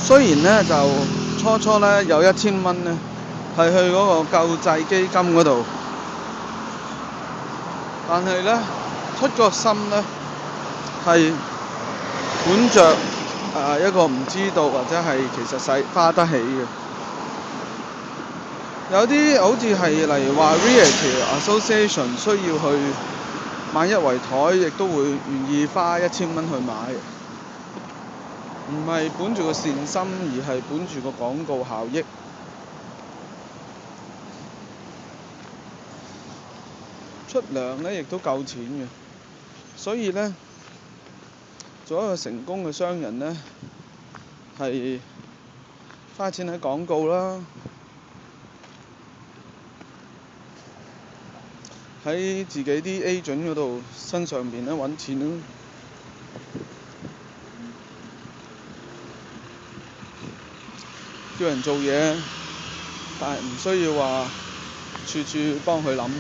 雖然咧就初咧有1000蚊咧，係去嗰個救濟基金嗰度，但係咧出個心咧係本着一個唔知道或者係其實花得起嘅。有啲好似係例如話 Realty Association 需要去買一圍台，亦都會願意花1000蚊去買，唔係本住個善心，而係本住個廣告效益。出糧咧亦都夠錢嘅，所以咧做一個成功嘅商人咧，係花錢喺廣告啦，喺自己啲 agent 嗰度身上邊咧揾錢啦。叫人做嘢，但係唔需要話處處幫佢諗。